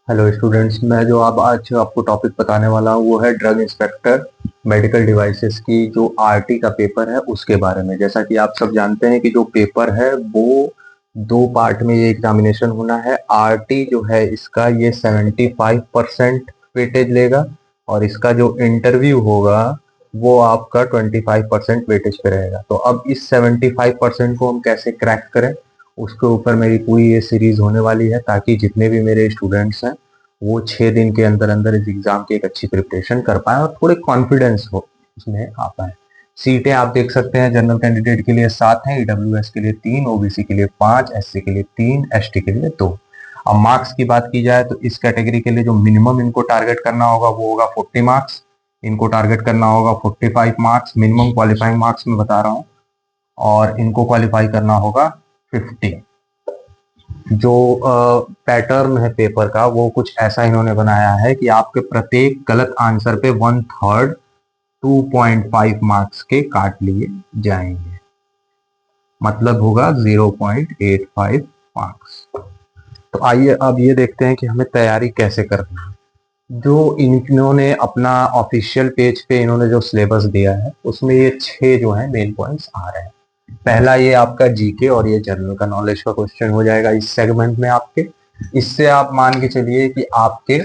Hello students, मैं जो अब आज आपको टॉपिक बताने वाला हूँ वो है ड्रग इंस्पेक्टर मेडिकल डिवाइसेस की जो आरटी का पेपर है उसके बारे में। जैसा कि आप सब जानते हैं कि जो पेपर है वो दो पार्ट में ये एग्जामिनेशन होना है। आरटी जो है इसका ये 75% वेटेज लेगा और इसका जो इंटरव्यू होगा वो आपका 25% वेटेज पे रहेगा। तो अब इस 75% को हम कैसे क्रैक करें उसके ऊपर मेरी पूरी ये सीरीज होने वाली है, ताकि जितने भी मेरे स्टूडेंट्स हैं वो 6 दिन के अंदर अंदर इस एग्जाम की एक अच्छी प्रिपरेशन कर पाए और थोड़े कॉन्फिडेंस हो उसमें आ पाए। सीटें आप देख सकते हैं, जनरल कैंडिडेट के लिए 7 हैं, ईडब्ल्यूएस के लिए 3, ओबीसी के लिए 5, एससी के लिए 3, एसटी के लिए 2। अब मार्क्स की बात की जाए तो इस कैटेगरी के लिए जो मिनिमम इनको टारगेट करना होगा वो होगा 40 मार्क्स। इनको टारगेट करना होगा 45 मार्क्स, मिनिमम क्वालिफाइंग मार्क्स में बता रहा हूँ, और इनको क्वालिफाई करना होगा 50। जो पैटर्न है पेपर का वो कुछ ऐसा इन्होंने बनाया है कि आपके प्रत्येक गलत आंसर पे 1/3 2.5 मार्क्स के काट लिए जाएंगे, मतलब होगा 0.85 मार्क्स। तो आइए अब ये देखते हैं कि हमें तैयारी कैसे करनी है। जो इन्होंने अपना ऑफिशियल पेज पे इन्होंने जो सिलेबस दिया है उसमें ये 6 जो है मेन पॉइंट्स आ रहे हैं। पहला ये आपका जीके और ये जनरल का नॉलेज का क्वेश्चन हो जाएगा इस सेगमेंट में आपके। इससे आप मान के चलिए कि आपके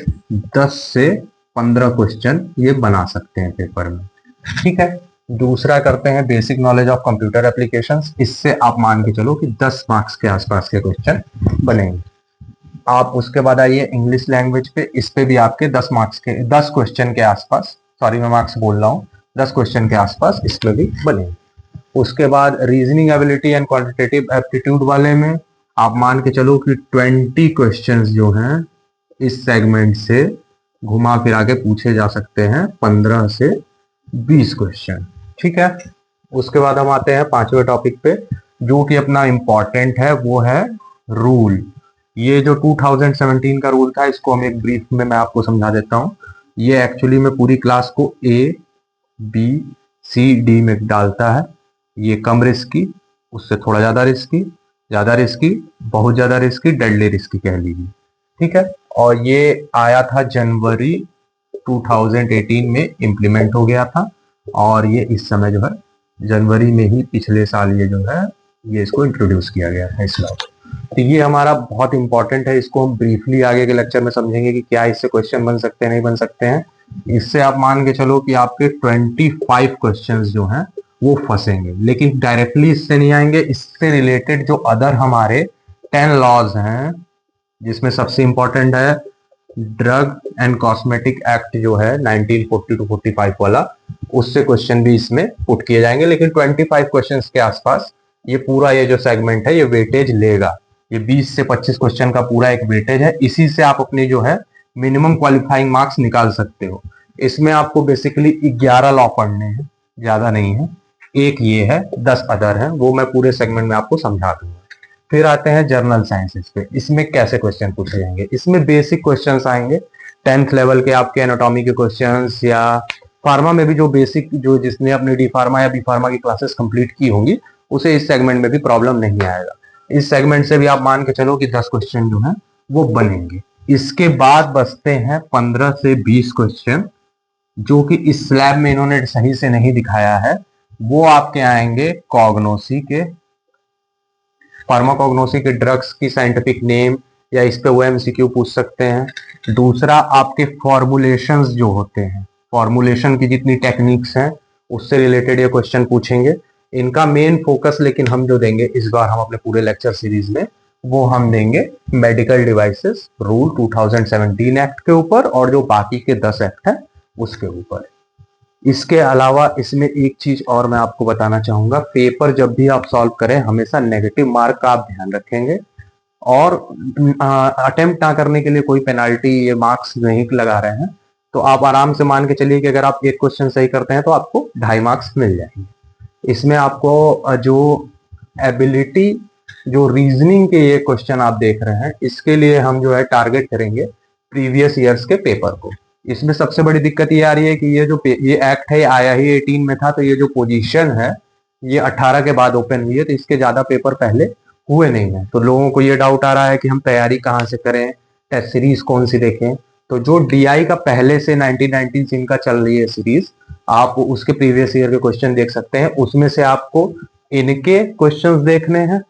10 से 15 क्वेश्चन ये बना सकते हैं पेपर में। ठीक है। दूसरा करते हैं basic knowledge of computer applications. इससे आप मान के चलो कि 10 मार्क्स के आसपास के क्वेश्चन बनेंगे। आप उसके बाद आइए इंग्लिश लैंग्वेज पे। इस पे भी आपके 10 मार्क्स के 10 क्वेश्चन के आसपास, सॉरी मैं मार्क्स बोल रहा हूँ, 10 क्वेश्चन के आसपास इसमें भी बनेंगे। उसके बाद reasoning ability and quantitative aptitude वाले में आप मान के चलो कि 20 क्वेश्चंस जो हैं इस सेगमेंट से घुमा फिरा के पूछे जा सकते हैं, 15 से 20 क्वेश्चन। ठीक है। उसके बाद हम आते हैं 5वें टॉपिक पे, जो कि अपना इंपॉर्टेंट है, वो है रूल। ये जो 2017 का रूल था इसको हम एक ब्रीफ में मैं आपको समझा देता हूँ। ये एक्चुअली में पूरी क्लास को ए बी सी डी में डालता है। ये कम रिस्की, उससे थोड़ा ज्यादा रिस्की, बहुत ज्यादा रिस्की, डेडली रिस्की कह लीजिए। ठीक है। और ये आया था जनवरी 2018 में इम्प्लीमेंट हो गया था, और ये इस समय जो है जनवरी में ही पिछले साल ये जो है ये इसको इंट्रोड्यूस किया गया था इस लॉ। तो ये हमारा बहुत इंपॉर्टेंट है, इसको हम ब्रीफली आगे के लेक्चर में समझेंगे कि क्या इससे क्वेश्चन बन सकते हैं नहीं बन सकते हैं। इससे आप मान के चलो कि आपके 25 क्वेश्चंस जो हैं वो फंसेंगे, लेकिन डायरेक्टली इससे नहीं आएंगे। इससे रिलेटेड जो अदर हमारे 10 लॉज हैं, जिसमें सबसे इंपॉर्टेंट है ड्रग एंड कॉस्मेटिक एक्ट जो है 1940 टू 45 वाला, उससे क्वेश्चन भी इसमें पुट किए जाएंगे। लेकिन 25 क्वेश्चंस के आसपास ये पूरा ये जो सेगमेंट है ये वेटेज लेगा। ये 20 से 25 क्वेश्चन का पूरा एक वेटेज है। इसी से आप अपनी जो है मिनिमम क्वालिफाइंग मार्क्स निकाल सकते हो। इसमें आपको बेसिकली 11 लॉ पढ़ने हैं, ज्यादा नहीं है। एक ये है, 10 अदर हैं, वो मैं पूरे सेगमेंट में आपको समझा दूंगा। फिर आते हैं जर्नल साइंसेस पे। इसमें कैसे क्वेश्चन पूछे जाएंगे? इसमें बेसिक क्वेश्चंस आएंगे, 10th लेवल के आपके एनाटॉमी के क्वेश्चंस, या फार्मा में भी जो बेसिक, जो जिसने अपने डी फार्मा या बी फार्मा की क्लासेस कंप्लीट की होंगी उसे इस सेगमेंट में भी प्रॉब्लम नहीं आएगा। इस सेगमेंट से भी आप मान के चलो कि 10 क्वेश्चन जो है वो बनेंगे। इसके बाद बचते हैं 15 से 20 क्वेश्चन, जो कि इस स्लैब में इन्होंने सही से नहीं दिखाया है। वो आपके आएंगे कॉग्नोसी के, फार्माकोग्नोसी के ड्रग्स की साइंटिफिक नेम, या इस पे वो एमसीक्यू पूछ सकते हैं। दूसरा आपके फॉर्मुलेशंस जो होते हैं, फॉर्मुलेशन की जितनी टेक्निक्स हैं उससे रिलेटेड ये क्वेश्चन पूछेंगे। इनका मेन फोकस लेकिन हम जो देंगे इस बार हम अपने पूरे लेक्चर सीरीज में, वो हम देंगे मेडिकल डिवाइसेस रूल 2017 एक्ट के ऊपर, और जो बाकी के 10 एक्ट है उसके ऊपर। इसके अलावा इसमें एक चीज और मैं आपको बताना चाहूंगा, पेपर जब भी आप सॉल्व करें हमेशा नेगेटिव मार्क का आप ध्यान रखेंगे, और अटेम्प्ट ना करने के लिए कोई पेनाल्टी ये मार्क्स नहीं लगा रहे हैं। तो आप आराम से मान के चलिए कि अगर आप एक क्वेश्चन सही करते हैं तो आपको 2.5 मार्क्स मिल जाएंगे। इसमें आपको जो एबिलिटी, जो रीजनिंग के ये क्वेश्चन आप देख रहे हैं, इसके लिए हम जो है टारगेट करेंगे प्रीवियस ईयर्स के पेपर को। इसमें सबसे बड़ी दिक्कत ये आ रही है कि ये जो ये एक्ट है ये आया ही 18 में था, तो ये जो पोजीशन है ये 18 के बाद ओपन हुई है, तो इसके ज्यादा पेपर पहले हुए नहीं है। तो लोगों को ये डाउट आ रहा है कि हम तैयारी कहाँ से करें, टेस्ट सीरीज कौन सी देखें, तो जो डीआई का पहले से 1919 से इनका चल रही है सीरीज, आप उसके प्रीवियस ईयर के क्वेश्चन देख सकते हैं। उसमें से आपको इनके क्वेश्चंस देखने हैं,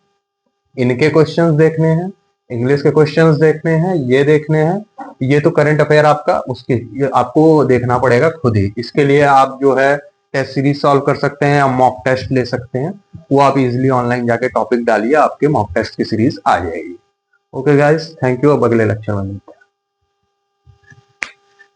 इनके क्वेश्चंस देखने हैं, इंग्लिश के क्वेश्चंस देखने हैं, ये देखने हैं। ये तो करंट अफेयर आपका, उसके ये आपको देखना पड़ेगा खुद ही। इसके लिए आप जो है टेस्ट सीरीज सॉल्व कर सकते हैं या मॉक टेस्ट ले सकते हैं। वो आप इजीली ऑनलाइन जाके टॉपिक डालिए, आपके मॉक टेस्ट की सीरीज आ जाएगी। Okay guys, thank you. अब अगले लेक्चर में